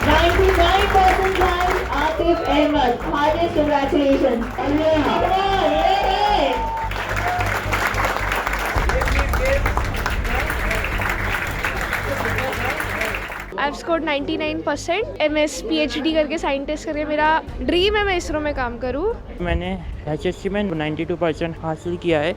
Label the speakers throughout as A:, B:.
A: 99% right, Atif Ahmed. Heartiest congratulations. Yeah.
B: I've scored 99%। MS PhD करके scientist करके मेरा dream है मैं इसरो में काम करूँ।
C: मैंने HSC में 92% हासिल किया है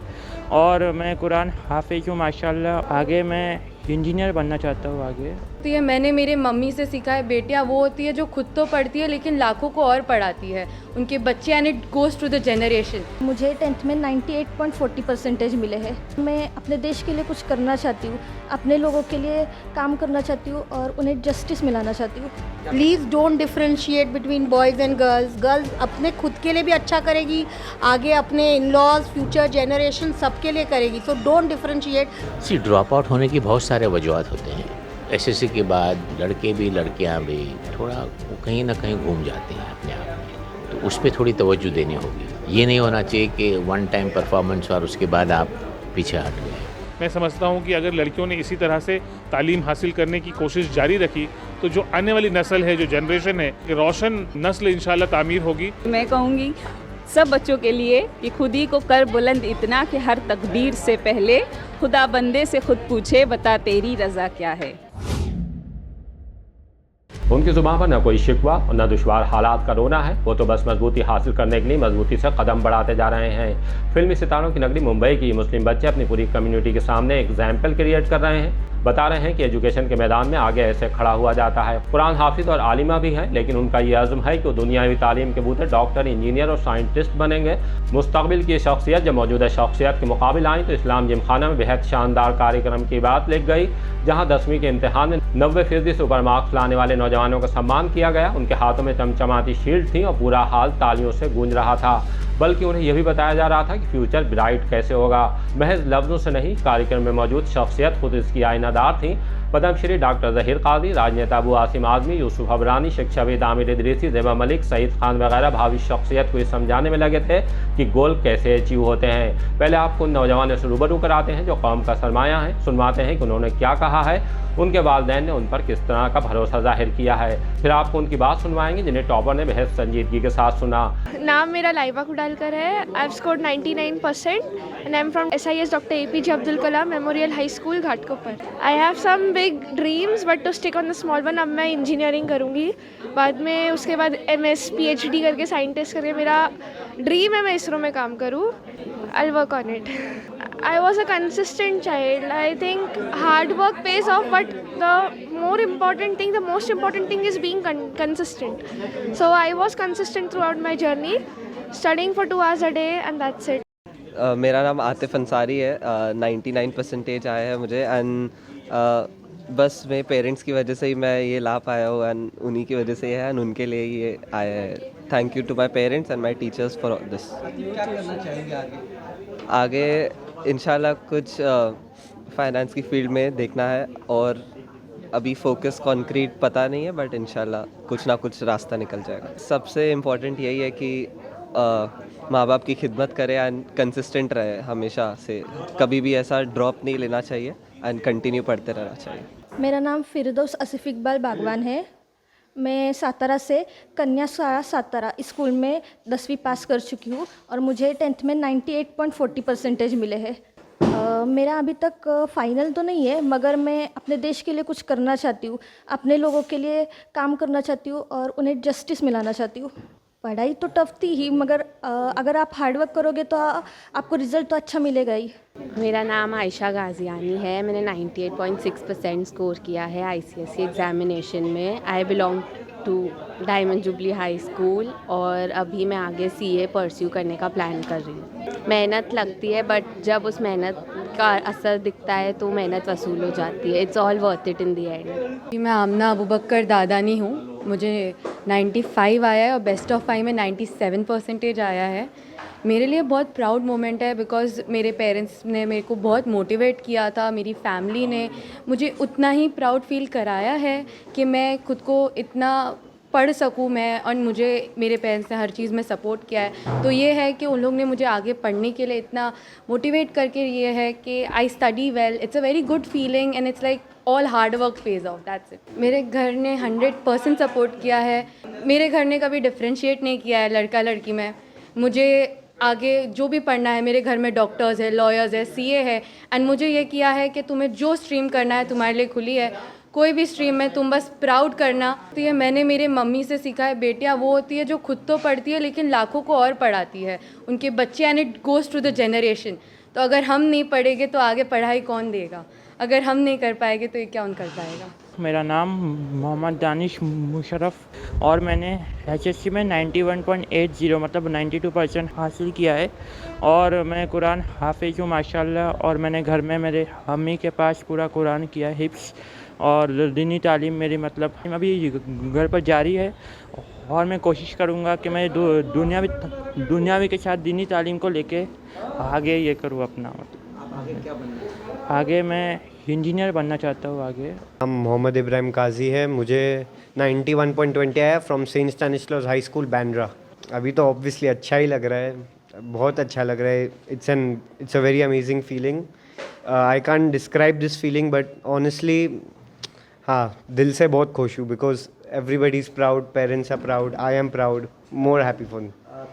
C: और मैं कुरान हाफिज हूँ माशाल्लाह। आगे मैं इंजीनियर बनना चाहता हूँ आगे।
D: तो ये मैंने मेरे मम्मी से सीखा है, बेटियाँ वो होती है जो खुद तो पढ़ती है लेकिन लाखों को और पढ़ाती है, उनके बच्चे, and it goes to the generation.
E: मुझे 10th में 98.40% मिले हैं। मैं अपने देश के लिए कुछ करना चाहती हूँ, अपने लोगों के लिए काम करना चाहती हूँ और उन्हें जस्टिस मिलाना चाहती हूँ।
F: Please don't differentiate between boys and girls. Girls अपने खुद के लिए भी अच्छा करेगी, आगे अपने इन लॉज, फ्यूचर जनरेशन सबके लिए करेगी। So don't differentiate.
G: Drop out होने की बहुत सारे वजूहत होते हैं। एसएससी के बाद लड़के भी लड़कियां भी थोड़ा कहीं ना कहीं घूम जाते हैं अपने आप में, तो उस पर थोड़ी तवज्जो देनी होगी। ये नहीं होना चाहिए कि वन टाइम परफॉर्मेंस और उसके बाद आप पीछे हट गए।
H: मैं समझता हूँ कि अगर लड़कियों ने इसी तरह से तालीम हासिल करने की कोशिश जारी रखी तो जो आने वाली नस्ल है, जो जनरेशन है, रोशन नस्ल इंशाल्लाह तामीर होगी।
I: मैं कहूँगी सब बच्चों के लिए कि खुद ही को कर बुलंद इतना कि हर तकदीर से पहले खुदा बंदे से खुद पूछे बता तेरी रज़ा क्या है।
J: उनकी जुबान पर न कोई शिकवा और न दुश्वार हालात का रोना है। वो तो बस मजबूती हासिल करने के लिए मजबूती से कदम बढ़ाते जा रहे हैं। फिल्मी सितारों की नगरी मुंबई की मुस्लिम बच्चे अपनी पूरी कम्युनिटी के सामने एक एग्जाम्पल क्रिएट कर रहे हैं। बता रहे हैं कि एजुकेशन के मैदान में आगे ऐसे खड़ा हुआ जाता है। कुरान हाफिज और आलिमा भी हैं, लेकिन उनका ये अज़्म है कि वो दुनियावी तालीम के बूते डॉक्टर, इंजीनियर और साइंटिस्ट बनेंगे। मुस्तकबिल की शख्सियत जब मौजूदा शख्सियत के मुकाबले आई तो इस्लाम जिमखाना में बेहद शानदार कार्यक्रम की बात लिख गई, जहाँ 10वीं के इम्तहान में 90% से ऊपर मार्क्स लाने वाले नौजवानों का सम्मान किया गया। उनके हाथों में चमचमाती शील्ड थी और पूरा हाल तालियों से गूंज रहा था, बल्कि उन्हें यह भी बताया जा रहा था कि फ्यूचर ब्राइट कैसे होगा। महज लफ्ज़ों से नहीं, कार्यक्रम में मौजूद शख्सियत खुद इसकी आईनादार थी। पद्मश्री डॉक्टर ज़हीर कादरी, राजनेता अबू आसिम आज़मी, यूसुफ हबरानी, शिक्षाविद आमिर इदरीसी, ज़ेबा मलिक, सईद खान वगैरह भावी शख्सियत को ये समझाने में लगे थे कि गोल कैसे अचीव होते हैं। पहले आपको उन नौजवानों से रूबरू कराते हैं जो कौम का सरमाया है, सुनवाते हैं कि उन्होंने क्या कहा है, उनके वालिदैन ने उन पर किस तरह का भरोसा जाहिर किया है। फिर आपको उनकी बात सुनवाएंगे जिन्हें टॉपर ने बेहद संजीदगी के साथ सुना।
B: नाम मेरा लाइबा खुडालकर है। I have scored 99% and I am from SIS doctor APJ Abdul Kalam Memorial High School Ghatkopar. I have some big dreams but to stick on the small one. अब मैं इंजीनियरिंग करूँगी, बाद में उसके बाद MS PhD करके साइंटिस्ट करके मेरा ड्रीम है मैं इसरो में काम करूँ। I work on it. I was a consistent child. I think hard work pays off, but the most important thing is being consistent. So I was consistent throughout my journey, studying for 2 hours a day, and that's it.
K: मेरा नाम आतिफ अंसारी है। 99% आया है मुझे, and बस मेरे parents की वजह से ही मैं ये ला पाया हूँ, एंड उन्हीं की वजह से है, एंड उनके लिए ये आया है। Thank you to my parents and my teachers for this. क्या करना चाहेंगे आगे? इंशाल्लाह कुछ फाइनेंस की फील्ड में देखना है, और अभी फोकस कॉन्क्रीट पता नहीं है, बट इंशाल्लाह कुछ ना कुछ रास्ता निकल जाएगा। सबसे इम्पोर्टेंट यही है कि माँ बाप की खिदमत करें एंड कंसिस्टेंट रहे हमेशा से। कभी भी ऐसा ड्रॉप नहीं लेना चाहिए एंड कंटिन्यू पढ़ते रहना चाहिए।
E: मेरा नाम फिरदौस आसिफ इकबाल बागवान है। मैं सातारा से कन्या शाला सातारा स्कूल में 10वीं पास कर चुकी हूँ और मुझे 10th में 98.40% मिले हैं। मेरा अभी तक फाइनल तो नहीं है, मगर मैं अपने देश के लिए कुछ करना चाहती हूँ, अपने लोगों के लिए काम करना चाहती हूँ और उन्हें जस्टिस मिलाना चाहती हूँ। पढ़ाई तो टफ थी ही, मगर अगर आप हार्डवर्क करोगे तो आपको रिज़ल्ट तो अच्छा मिलेगा ही।
I: मेरा नाम आयशा गाजियानी है। मैंने 98.6% स्कोर किया है ICSE एग्ज़ामिनेशन में। I belong to Diamond Jubilee High School और अभी मैं आगे CA परस्यू करने का प्लान कर रही हूँ। मेहनत लगती है, बट जब उस मेहनत का असर दिखता है तो मेहनत वसूल हो जाती है। It's all worth it in the and.
D: मैं आमना अबू बकर दादानी हूँ। मुझे 95 आया है और बेस्ट ऑफ 5 में 97% आया है। मेरे लिए बहुत प्राउड मोमेंट है, बिकॉज़ मेरे पेरेंट्स ने मेरे को बहुत मोटिवेट किया था। मेरी फैमिली ने मुझे उतना ही प्राउड फील कराया है कि मैं खुद को इतना पढ़ सकूँ मैं, और मुझे मेरे पेरेंट्स ने हर चीज़ में सपोर्ट किया है। तो ये है कि उन लोग ने मुझे आगे पढ़ने के लिए इतना मोटिवेट करके ये है कि I study well, it's a very good feeling and it's like all hard work page of, that's it. मेरे घर ने 100% सपोर्ट किया है। मेरे घर ने कभी डिफ्रेंशिएट नहीं किया है लड़का लड़की में। मुझे आगे जो भी पढ़ना है, मेरे घर में डॉक्टर्स है, लॉयर्स है, सीए है, एंड मुझे ये किया है कि तुम्हें जो स्ट्रीम करना है तुम्हारे लिए खुली है, कोई भी स्ट्रीम में तुम बस प्राउड करना। तो ये मैंने मेरे मम्मी से सीखा है, बेटियाँ वो होती है जो खुद तो पढ़ती है लेकिन लाखों को और पढ़ाती है, उनके बच्चे, and it goes to the generation. तो अगर हम नहीं पढ़ेंगे तो आगे पढ़ाई कौन देगा? अगर हम नहीं कर पाएंगे तो ये कौन कर पाएगा?
C: मेरा नाम मोहम्मद दानिश मुशर्रफ और मैंने एचएससी में 91.80 मतलब 92% हासिल किया है और मैं कुरान हाफिज़ हूँ माशाल्लाह। और मैंने घर में मेरे अम्मी के पास पूरा कुरान किया है हिफ्ज़, और दीनी तालीम मेरी मतलब अभी घर पर जारी है और मैं कोशिश करूँगा कि मैं दुनियावी के साथ दीनी तालीम को लेके आगे ये करूँ अपना। मतलब आगे मैं इंजीनियर बनना चाहता हूँ आगे।
L: हम मोहम्मद इब्राहिम काजी है, मुझे 91.20 आया from Saint Stanislaus high school Bandra. अभी तो ऑब्वियसली अच्छा ही लग रहा है, बहुत अच्छा लग रहा है। It's a very amazing feeling. I can't describe this feeling but honestly हाँ, दिल से बहुत खुश हूँ because everybody is proud, parents are proud, I am proud, more happy for.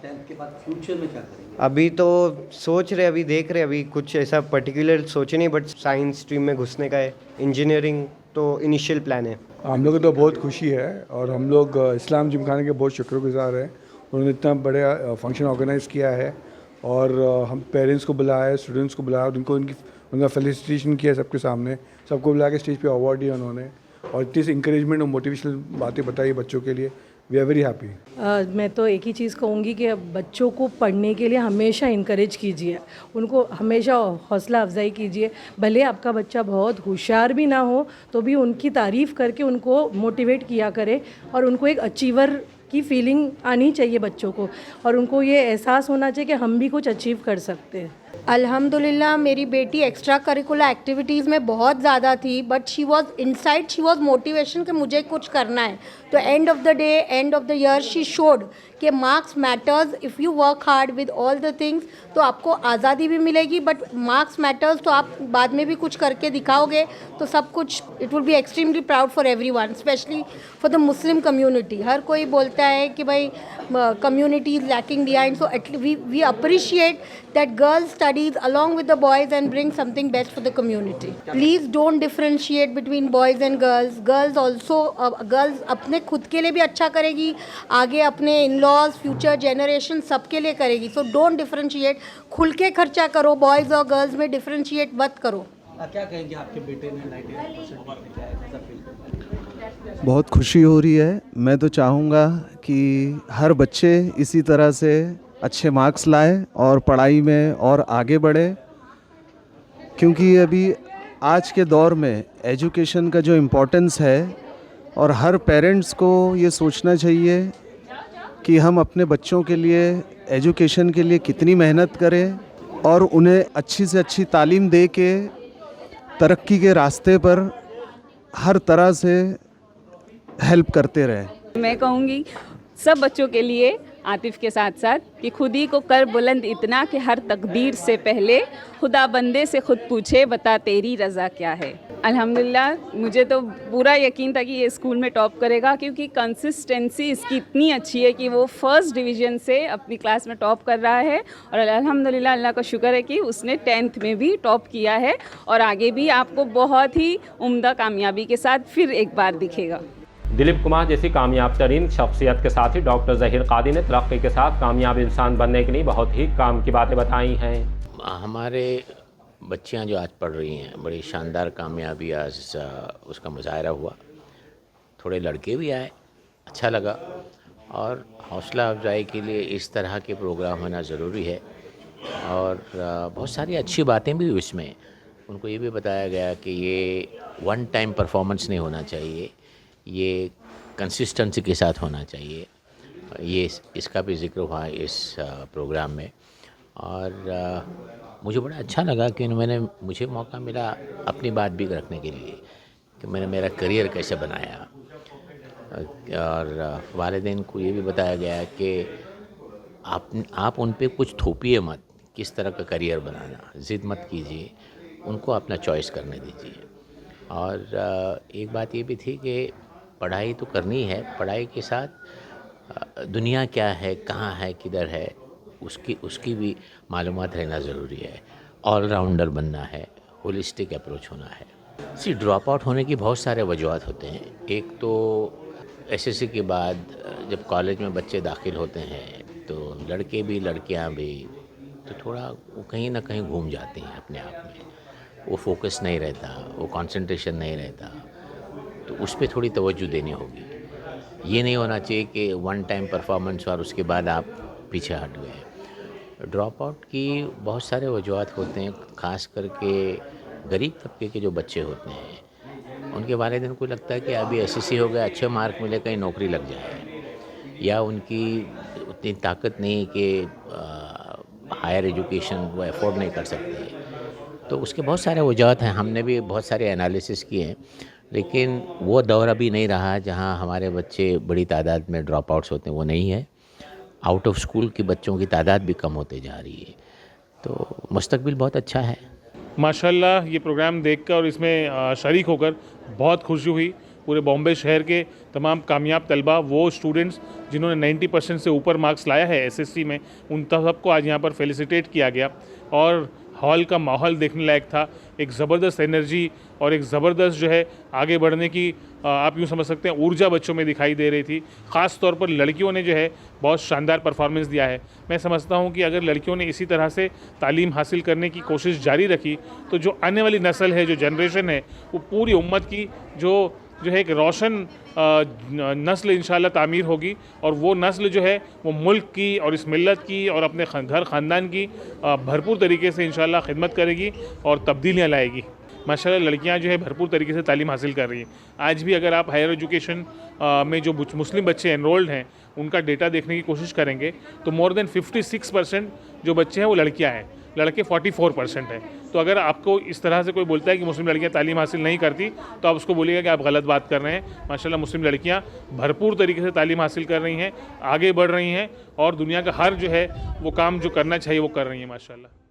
M: 10th के बाद फ्यूचर में क्या करेंगे?
L: अभी तो सोच रहे, अभी देख रहे, अभी कुछ ऐसा पर्टिकुलर सोचे नहीं, बट साइंस स्ट्रीम में घुसने का है, इंजीनियरिंग तो इनिशियल प्लान है।
N: हम लोग को तो बहुत खुशी है और हम लोग इस्लाम जिमखाना के बहुत शुक्रगुजार हैं। उन्होंने इतना बड़ा फंक्शन ऑर्गेनाइज़ किया है और हम पेरेंट्स को बुलाया है, स्टूडेंट्स को बुलाया, उनका फेलिसिटेशन किया सबके सामने, सबको बुला के स्टेज पे अवार्ड दिया उन्होंने और इतनी इंकरेजमेंट और मोटिवेशनल बातें बताई बच्चों के लिए। We are very happy.
O: मैं तो एक ही चीज़ कहूँगी कि बच्चों को पढ़ने के लिए हमेशा इनकरेज कीजिए, उनको हमेशा हौसला अफजाई कीजिए। भले आपका बच्चा बहुत होशियार भी ना हो तो भी उनकी तारीफ़ करके उनको मोटिवेट किया करें और उनको एक अचीवर की फीलिंग आनी चाहिए बच्चों को, और उनको ये एहसास होना चाहिए कि हम भी कुछ अचीव कर सकते हैं।
F: अल्हम्दुलिल्लाह मेरी बेटी एक्स्ट्रा करिकुलर एक्टिविटीज़ में बहुत ज़्यादा थी, बट शी वॉज मोटिवेशन कि मुझे कुछ करना है। तो end of the day, end of the year she showed कि marks matters. If you work hard with all the things तो आपको आज़ादी भी मिलेगी, बट मार्क्स मैटर्स। तो आप बाद में भी कुछ करके दिखाओगे तो सब कुछ, it will be extremely proud for everyone, specially for the Muslim community. हर कोई बोलता है कि भाई community is lacking behind, so we appreciate that girls studies along with the boys and bring something best for the community. Please don't differentiate between boys and girls. Girls also girls अपने खुद के लिए भी अच्छा करेगी, आगे अपने in-laws, future generation सबके लिए करेगी. So don't differentiate. खुल के खर्चा करो, boys और girls में differentiate मत करो.
M: क्या कहेंगे आपके बेटे ने 98%
P: बहुत खुशी हो रही है। मैं तो चाहूँगा कि हर बच्चे इसी तरह से अच्छे मार्क्स लाए और पढ़ाई में और आगे बढ़े, क्योंकि अभी आज के दौर में एजुकेशन का जो इम्पोर्टेंस है और हर पेरेंट्स को ये सोचना चाहिए कि हम अपने बच्चों के लिए एजुकेशन के लिए कितनी मेहनत करें और उन्हें अच्छी से अच्छी तालीम दे के तरक्की के रास्ते पर हर तरह से हेल्प करते रहें।
Q: मैं कहूँगी सब बच्चों के लिए आतिफ के साथ साथ कि खुद ही को कर बुलंद इतना कि हर तकदीर से पहले खुदा बंदे से खुद पूछे बता तेरी रज़ा क्या है। अल्हम्दुलिल्लाह मुझे तो पूरा यकीन था कि ये स्कूल में टॉप करेगा, क्योंकि कंसिस्टेंसी इसकी इतनी अच्छी है कि वो फर्स्ट डिवीज़न से अपनी क्लास में टॉप कर रहा है। और अल्हम्दुलिल्लाह अल्लाह का शुक्र है कि उसने 10th में भी टॉप किया है और आगे भी आपको बहुत ही उम्दा कामयाबी के साथ फिर एक बार दिखेगा।
J: दिलीप कुमार जैसी कामयाब तरीन शख्सियत के साथ ही डॉक्टर ज़हीर कादी ने तरक्की के साथ कामयाब इंसान बनने के लिए बहुत ही काम की बातें बताई हैं।
G: हमारे बच्चियां जो आज पढ़ रही हैं, बड़ी शानदार कामयाबी आज उसका मुजाहरा हुआ। थोड़े लड़के भी आए, अच्छा लगा। और हौसला अफजाई के लिए इस तरह के प्रोग्राम होना ज़रूरी है और बहुत सारी अच्छी बातें भी इसमें। उनको ये भी बताया गया कि ये वन टाइम परफॉर्मेंस नहीं होना चाहिए, ये कंसिस्टेंसी के साथ होना चाहिए। ये इसका भी जिक्र हुआ इस प्रोग्राम में और मुझे बड़ा अच्छा लगा कि मुझे मौका मिला अपनी बात भी रखने के लिए कि मैंने मेरा करियर कैसे बनाया। और वालिदैन को ये भी बताया गया है कि आप उन पे कुछ थोपिए मत, किस तरह का करियर बनाना, ज़िद मत कीजिए, उनको अपना चॉइस करने दीजिए। और एक बात ये भी थी कि पढ़ाई तो करनी है, पढ़ाई के साथ दुनिया क्या है, कहाँ है, किधर है, उसकी भी मालूमात रहना ज़रूरी है। ऑलराउंडर बनना है, होलिस्टिक अप्रोच होना है। ड्रॉप आउट होने की बहुत सारे वजूहत होते हैं। एक तो एसएससी के बाद जब कॉलेज में बच्चे दाखिल होते हैं तो लड़के भी लड़कियां भी तो थोड़ा वो कहीं ना कहीं घूम जाते हैं अपने आप में, वो फोकस नहीं रहता, वो कंसंट्रेशन नहीं रहता, तो उस पर थोड़ी तवज्जो देनी होगी। ये नहीं होना चाहिए कि वन टाइम परफॉर्मेंस और उसके बाद आप पीछे हट गए। ड्रॉप आउट की बहुत सारे वजूहत होते हैं, ख़ास करके गरीब तबके के जो बच्चे होते हैं उनके वालिदैन को लगता है कि अभी एसएससी हो गया, अच्छे मार्क मिले, कहीं नौकरी लग जाए, या उनकी उतनी ताकत नहीं कि हायर एजुकेशन वो अफोर्ड नहीं कर सकते। तो उसके बहुत सारे वजूहत हैं, हमने भी बहुत सारे एनालिसिस किए हैं, लेकिन वो दौर अभी नहीं रहा जहां हमारे बच्चे बड़ी तादाद में ड्रॉप आउट्स होते हैं, वो नहीं है। आउट ऑफ स्कूल के बच्चों की तादाद भी कम होते जा रही है, तो मुस्तकबिल बहुत अच्छा है।
H: माशाल्लाह ये प्रोग्राम देखकर और इसमें शरीक होकर बहुत खुशी हुई। पूरे बॉम्बे शहर के तमाम कामयाब तलबा, वो स्टूडेंट्स जिन्होंने 90% से ऊपर मार्क्स लाया है एसएससी में, उन सबको आज यहाँ पर फेलिसिटेट किया गया। और हॉल का माहौल देखने लायक था, एक ज़बरदस्त एनर्जी और एक ज़बरदस्त जो है आगे बढ़ने की आप यूँ समझ सकते हैं ऊर्जा बच्चों में दिखाई दे रही थी। ख़ास तौर पर लड़कियों ने जो है बहुत शानदार परफॉर्मेंस दिया है। मैं समझता हूँ कि अगर लड़कियों ने इसी तरह से तालीम हासिल करने की कोशिश जारी रखी तो जो आने वाली नस्ल है, जो जनरेशन है, वो पूरी उम्मत की जो है एक रोशन नस्ल इंशाल्लाह तामीर होगी। और वो नस्ल जो है वो मुल्क की और इस मिल्लत की और अपने घर ख़ानदान की भरपूर तरीके से इंशाल्लाह खिदमत करेगी और तब्दीलियाँ लाएगी। माशाल्लाह लड़कियां जो है भरपूर तरीके से तालीम हासिल कर रही हैं। आज भी अगर आप हायर एजुकेशन में जो मुस्लिम बच्चे एनरोल्ड हैं उनका डेटा देखने की कोशिश करेंगे तो मोर देन 56% जो बच्चे हैं वो लड़कियां हैं, लड़के 44% हैं। तो अगर आपको इस तरह से कोई बोलता है कि मुस्लिम लड़कियां तालीम हासिल नहीं करती तो आप उसको बोलिएगा कि आप गलत बात कर रहे हैं। माशाल्लाह मुस्लिम लड़कियां भरपूर तरीके से तालीम हासिल कर रही हैं, आगे बढ़ रही हैं और दुनिया का हर जो है वो काम जो करना चाहिए वो कर रही हैं माशाल्लाह।